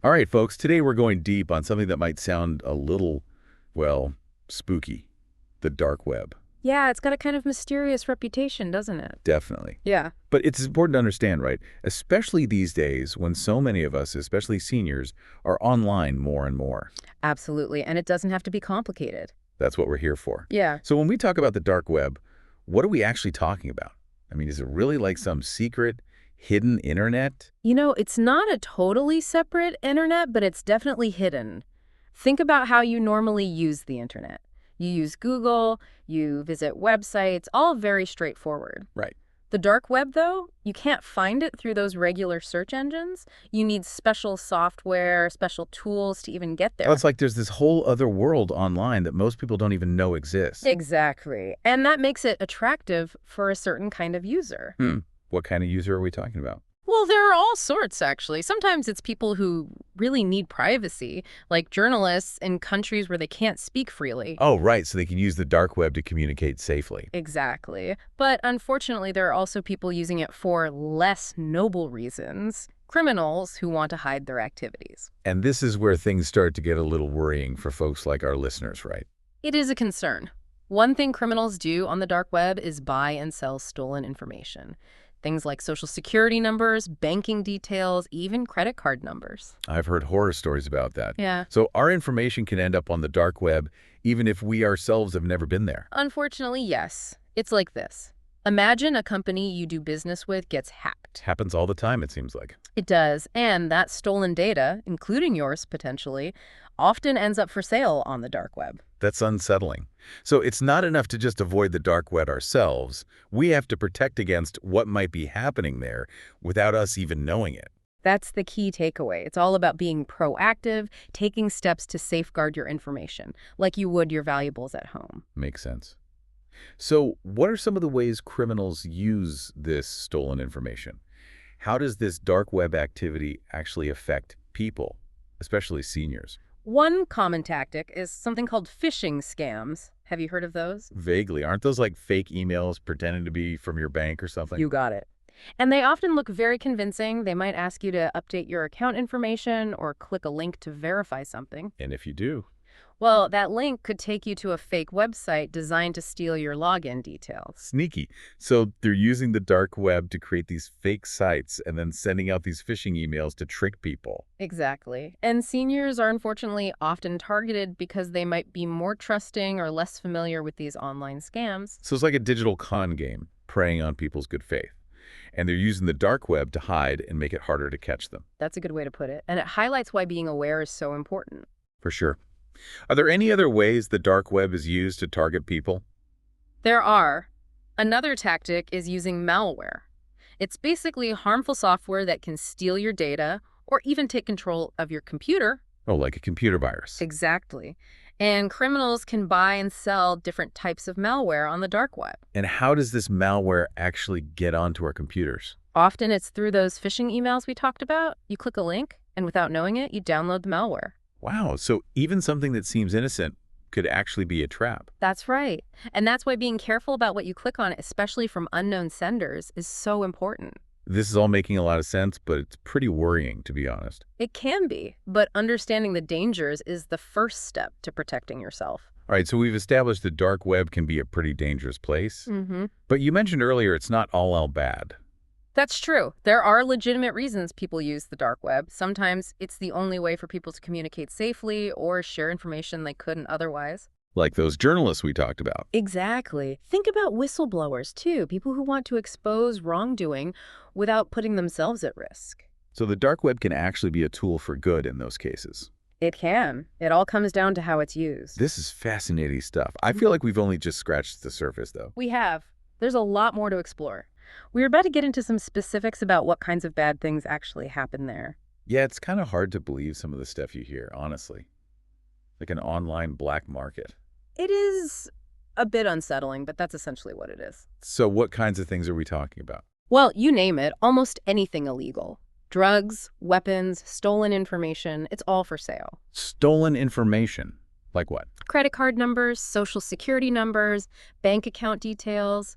All right, folks, today we're going deep on something that might sound a little, well, spooky. The dark web. Yeah, it's got a kind of mysterious reputation, doesn't it? Definitely. Yeah, But it's important to understand, right? Especially these days when so many of us, especially seniors, are online more and more. absolutely. And it doesn't have to be complicated. That's what we're here for. Yeah. So when we talk about the dark web, what are we actually talking about? I mean, is it really like some secret, hidden internet? It's not a totally separate internet, but it's definitely hidden. Think about how you normally use the internet. You use Google, you visit websites, all very straightforward. Right. The dark web, though, you can't find it through those regular search engines. You need special software, special tools to even get Oh, there. it's like there's this whole other world online that most people don't even know exists. Exactly. And that makes it attractive for a certain kind of user. Hmm. What kind of user are we talking about? Well, there are all sorts, actually. Sometimes it's people who really need privacy, like journalists in countries where they can't speak freely. Oh, right. So they can use the dark web to communicate safely. Exactly. But unfortunately, there are also people using it for less noble reasons. Criminals who want to hide their activities. And this is where things start to get a little worrying for folks like our listeners, right? It is a concern. One thing criminals do on the dark web is buy and sell stolen information. Things like social security numbers, banking details, even credit card numbers. I've heard horror stories about that. Yeah. So our information can end up on the dark web, even if we ourselves have never been there. Unfortunately, yes. It's like this. Imagine a company you do business with gets hacked. Happens all the time, it seems like. It does, and that stolen data, including yours potentially, often ends up for sale on the dark web. That's unsettling. So it's not enough to just avoid the dark web ourselves. We have to protect against what might be happening there without us even knowing it. That's the key takeaway. It's all about being proactive, taking steps to safeguard your information, like you would your valuables at home. Makes sense. So what are some of the ways criminals use this stolen information? How does this dark web activity actually affect people, especially seniors? One common tactic is something called phishing scams. Have you heard of those? Vaguely. Aren't those like fake emails pretending to be from your bank or something? You got it. And they often look very convincing. They might ask you to update your account information or click a link to verify something. And if you do, Well, that link could take you to a fake website designed to steal your login details. sneaky. So they're using the dark web to create these fake sites and then sending out these phishing emails to trick people. Exactly. And seniors are unfortunately often targeted because they might be more trusting or less familiar with these online scams. So it's like a digital con game, preying on people's good faith. And they're using the dark web to hide and make it harder to catch them. That's a good way to put it. And it highlights why being aware is so important. For sure. Are there any other ways the dark web is used to target people? There are. Another tactic is using malware. It's basically harmful software that can steal your data or even take control of your computer. Oh, like a computer virus. Exactly. And criminals can buy and sell different types of malware on the dark web. And how does this malware actually get onto our computers? Often it's through those phishing emails we talked about. You click a link, and without knowing it, you download the malware. Wow, so even something that seems innocent could actually be a trap. That's right. And that's why being careful about what you click on, especially from unknown senders, is so important. This is all making a lot of sense, but it's pretty worrying, to be honest. It can be, but understanding the dangers is the first step to protecting yourself. All right, so we've established the dark web can be a pretty dangerous place. Mm-hmm. But you mentioned earlier it's not all bad. That's true. There are legitimate reasons people use the dark web. Sometimes it's the only way for people to communicate safely or share information they couldn't otherwise. Like those journalists we talked about. Exactly. Think about whistleblowers, too, people who want to expose wrongdoing without putting themselves at risk. So the dark web can actually be a tool for good in those cases. It can. It all comes down to how it's used. This is fascinating stuff. I feel like we've only just scratched the surface, though. We have. There's a lot more to explore. We're about to get into some specifics about what kinds of bad things actually happen there. Yeah, it's kind of hard to believe some of the stuff you hear, honestly. Like an online black market. It is a bit unsettling, but that's essentially what it is. So what kinds of things are we talking about? Well, you name it, almost anything illegal. Drugs, weapons, stolen information, it's all for sale. Stolen information. Like what? Credit card numbers, social security numbers, bank account details,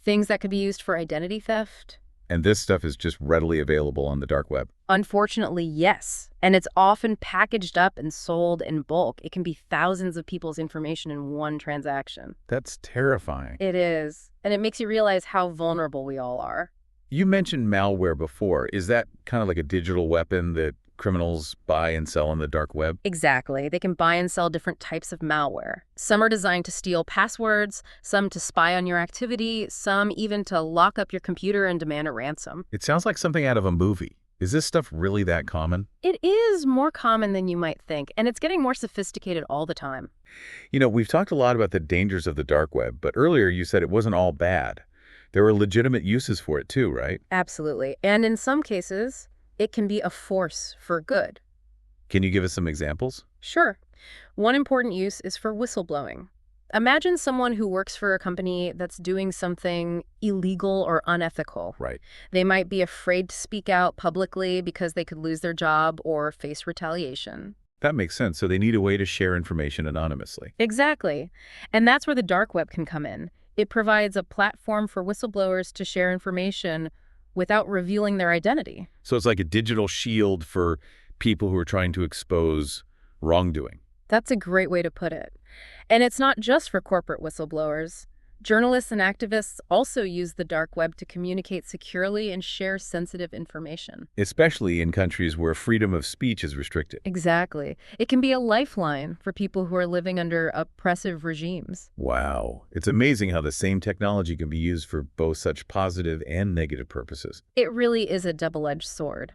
things that could be used for identity theft. And this stuff is just readily available on the dark web. Unfortunately, yes. And it's often packaged up and sold in bulk. It can be thousands of people's information in one transaction. That's terrifying. It is. And it makes you realize how vulnerable we all are. You mentioned malware before. Is that kind of like a digital weapon that criminals buy and sell on the dark web? Exactly. They can buy and sell different types of malware. Some are designed to steal passwords, some to spy on your activity, some even to lock up your computer and demand a ransom. It sounds like something out of a movie. Is this stuff really that common? It is more common than you might think, and it's getting more sophisticated all the time. We've talked a lot about the dangers of the dark web, but earlier you said it wasn't all bad. There were legitimate uses for it too, right? Absolutely. And in some cases, it can be a force for good. Can you give us some examples? Sure. One important use is for whistleblowing. Imagine someone who works for a company that's doing something illegal or unethical. Right. They might be afraid to speak out publicly because they could lose their job or face retaliation. That makes sense. So they need a way to share information anonymously. Exactly. And that's where the dark web can come in. It provides a platform for whistleblowers to share information without revealing their identity. So it's like a digital shield for people who are trying to expose wrongdoing. That's a great way to put it. And it's not just for corporate whistleblowers. Journalists and activists also use the dark web to communicate securely and share sensitive information. Especially in countries where freedom of speech is restricted. Exactly. It can be a lifeline for people who are living under oppressive regimes. Wow. It's amazing how the same technology can be used for both such positive and negative purposes. It really is a double-edged sword.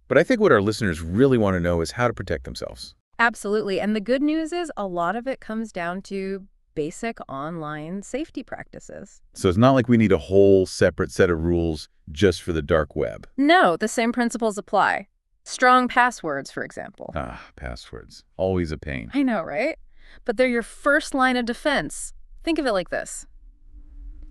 But I think what our listeners really want to know is how to protect themselves. Absolutely. And the good news is a lot of it comes down to basic online safety practices. So it's not like we need a whole separate set of rules just for the dark web. No, the same principles apply. Strong passwords, for example. Passwords. Always a pain. I know, right? But they're your first line of defense. Think of it like this.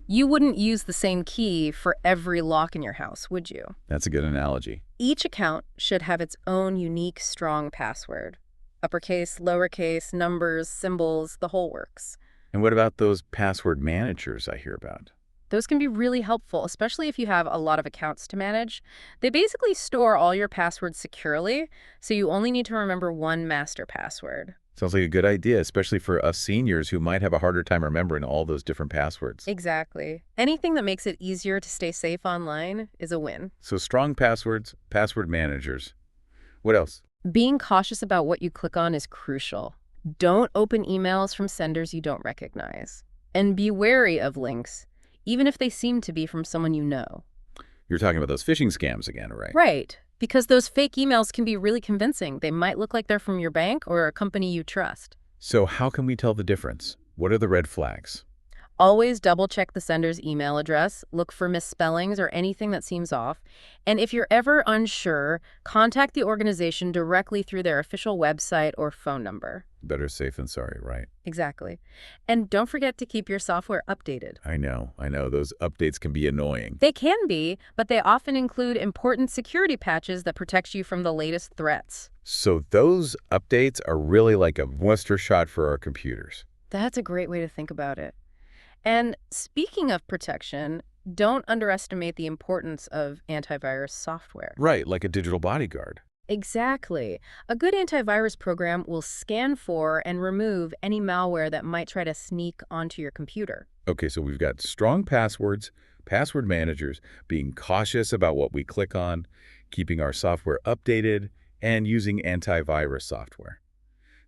You wouldn't use the same key for every lock in your house, would you? That's a good analogy. Each account should have its own unique, strong password. Uppercase, lowercase, numbers, symbols, the whole works. And what about those password managers I hear about? Those can be really helpful, especially if you have a lot of accounts to manage. They basically store all your passwords securely, so you only need to remember one master password. Sounds like a good idea, especially for us seniors who might have a harder time remembering all those different passwords. Exactly. Anything that makes it easier to stay safe online is a win. So strong passwords, password managers. What else? Being cautious about what you click on is crucial. Don't open emails from senders you don't recognize. And be wary of links, even if they seem to be from someone you know. You're talking about those phishing scams again, right? Right. Because those fake emails can be really convincing. They might look like they're from your bank or a company you trust. So how can we tell the difference? What are the red flags? Always double-check the sender's email address, look for misspellings or anything that seems off, and if you're ever unsure, contact the organization directly through their official website or phone number. Better safe than sorry, right? Exactly. And don't forget to keep your software updated. I know. Those updates can be annoying. They can be, but they often include important security patches that protect you from the latest threats. So those updates are really like a booster shot for our computers. That's a great way to think about it. And speaking of protection, don't underestimate the importance of antivirus software. Right, like a digital bodyguard. Exactly. A good antivirus program will scan for and remove any malware that might try to sneak onto your computer. Okay, so we've got strong passwords, password managers, being cautious about what we click on, keeping our software updated, and using antivirus software.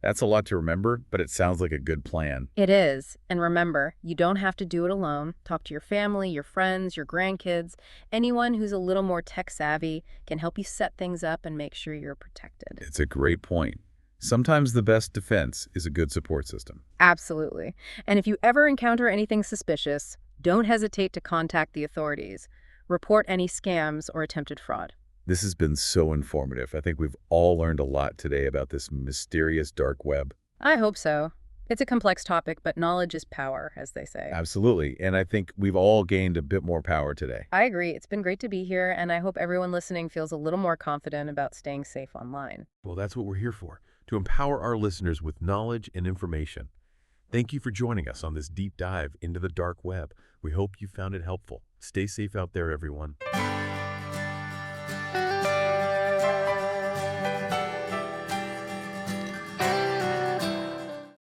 That's a lot to remember, but it sounds like a good plan. It is. And remember, you don't have to do it alone. Talk to your family, your friends, your grandkids. Anyone who's a little more tech savvy can help you set things up and make sure you're protected. It's a great point. Sometimes the best defense is a good support system. Absolutely. And if you ever encounter anything suspicious, don't hesitate to contact the authorities. Report any scams or attempted fraud. This has been so informative. I think we've all learned a lot today about this mysterious dark web. I hope so. It's a complex topic, but knowledge is power, as they say. Absolutely. And I think we've all gained a bit more power today. I agree. It's been great to be here, and I hope everyone listening feels a little more confident about staying safe online. Well, that's what we're here for, to empower our listeners with knowledge and information. Thank you for joining us on this deep dive into the dark web. We hope you found it helpful. Stay safe out there, everyone.